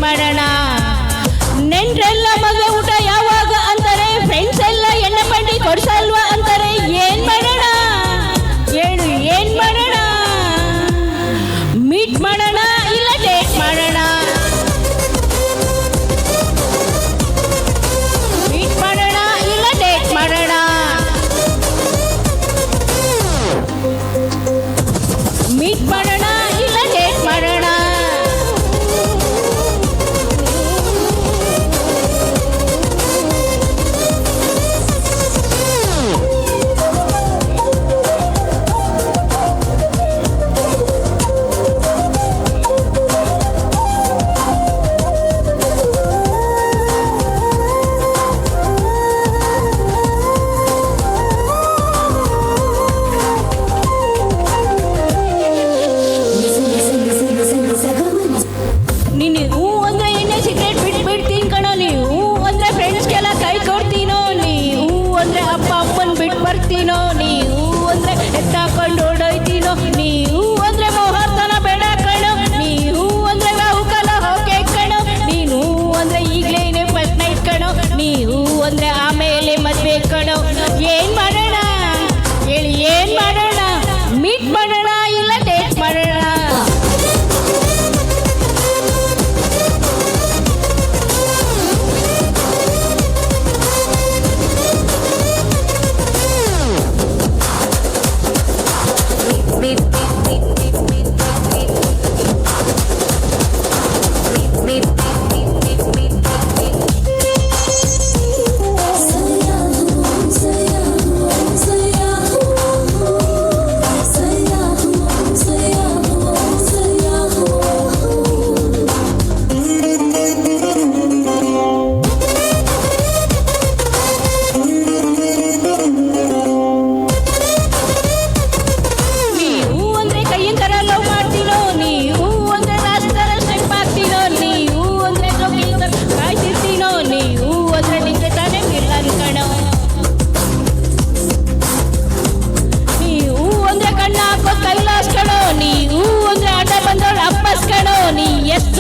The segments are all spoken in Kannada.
ಮಾಡೋಣ. ನೆಂಟ್ರೆಲ್ಲ ಮದುವೆ ಊಟ ಯಾವಾಗ ಅಂತಾರೆ, ಫ್ರೆಂಡ್ಸ್ ಎಲ್ಲ ಎಣ್ಣೆ ಪಂಡಿ ಕೊಡ್ಸಲ್ವಾ ಅಂತಾರೆ. ಏನ್ ಮಾಡೋಣ ಹೇಳು, ಏನ್ ಮಾಡೋಣ? ಮೀಟ್ ಮಾಡೋಣ ಇಲ್ಲ ಡೇಟ್ ಮಾಡೋಣ? ಮೀಟ್ ಮಾಡೋಣ ಇಲ್ಲ ಡೇಟ್ ಮಾಡೋಣ? ಮೀಟ್ ಮಾಡೋಣ ಇಲ್ಲ ಡೇಟ್ ಮಾಡೋಣ? ನೀನು ಹೂ ಅಂದ್ರೆ ಎಣ್ಣೆ ಸಿಗರೇಟ್ ಬಿಟ್ಬಿಡ್ತೀನಿ ಕಣೋ. ನೀವು ಹೂ ಅಂದ್ರೆ ಫ್ರೆಂಡ್ಸ್ಗೆಲ್ಲ ಕೈ ಕೊಡ್ತೀನೋ. ನೀವು ಹೂ ಅಂದ್ರೆ ಅಪ್ಪ ಅಮ್ಮನ್ ಬಿಟ್ಟು ಬರ್ತೀನೋ. ನೀವು ಹೂ ಅಂದ್ರೆ ಎತ್ತಾಕೊಂಡು ಓಡೋಯ್ತೀನೋ. ನೀವು ಹೂ ಅಂದ್ರೆ ಮುಹೂರ್ತನ ಬೇಡ ಕಣೋ. ನೀವು ಹೂ ಅಂದ್ರೆ ಬಾಹುಕಾಲ ಹೋಕೆ ಕಣೋ. ನೀನು ಹೂ ಅಂದ್ರೆ ಈಗ್ಲೇನೆ ಫಸ್ಟ್ ನೈಟ್ ಕಣೋ. ನೀವು ಹೂ ಅಂದ್ರೆ ಆಮೇಲೆ ಮದ್ವೆ ಕಣೋ. ಏನ್ ಮಾಡೋಣ ಹೇಳಿ, ಏನ್ ಮಾಡೋಣ? ಮೀಟ್ ಮಾಡೋಣ ಇಲ್ಲ ಡೇಟ್ ಮಾಡೋಣ?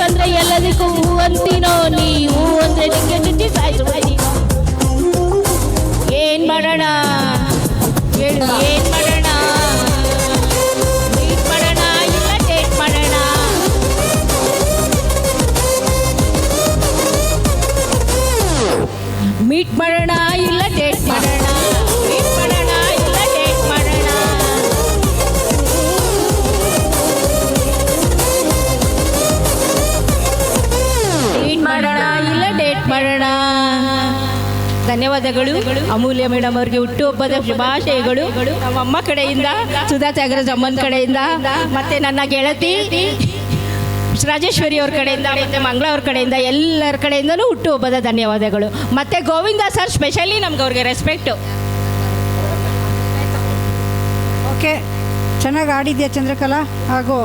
ಅಂದ್ರೆ ಎಲ್ಲದಕ್ಕೂ ಹೂ ಅಂತೀನೋ. ನೀವು ಅಂದ್ರೆ ನಿಂಗೆ ಚುಚ್ಚಿ ಸಾಯಿಸ್ಬಿಡ್ತೀನೋ. ಏನ್ ಮಾಡೋಣ ಹೇಳು, ಏನ್ ಮಾಡೋಣ? ಮೀಟ್ ಮಾಡೋಣ ಇಲ್ಲ ಡೇಟ್ ಮಾಡೋಣ? ಮೀಟ್ ಮಾಡೋಣ ಇಲ್ಲ ಡೇಟ್ ಮಾಡೋಣ? ಮೀಟ್ ಮಾಡೋಣ ಇಲ್ಲ ಡೇಟ್ ಮಾಡೋಣ? ಮೀಟ್ ಮಾಡೋಣ ಇಲ್ಲ ಡೇಟ್ ಮಾಡೋಣ? ಧನ್ಯವಾದಗಳು ಅಮೂಲ್ಯ ಮೇಡಮ್ ಅವರಿಗೆ ಹುಟ್ಟುಹಬ್ಬದ ಶುಭಾಶಯಗಳು. ನಮ್ಮ ಅಮ್ಮ ಕಡೆಯಿಂದ, ಸುಧಾ ತ್ಯಾಗರಾಜ್ ಅಮ್ಮನ ಕಡೆಯಿಂದ, ಮತ್ತೆ ನನ್ನ ಗೆಳತಿ ರಾಜೇಶ್ವರಿ ಅವ್ರ ಕಡೆಯಿಂದ, ಮತ್ತೆ ಮಂಗಳವ್ರ ಕಡೆಯಿಂದ, ಎಲ್ಲರ ಕಡೆಯಿಂದನೂ ಹುಟ್ಟುಹಬ್ಬದ ಧನ್ಯವಾದಗಳು. ಮತ್ತೆ ಗೋವಿಂದ ಸರ್ ಸ್ಪೆಷಲಿ ನಮ್ಗೆ ಅವ್ರಿಗೆ ರೆಸ್ಪೆಕ್ಟು. ಓಕೆ, ಚೆನ್ನಾಗಿ ಆಡಿದ್ಯಾ ಚಂದ್ರಕಲಾ. ಹಾಗೂ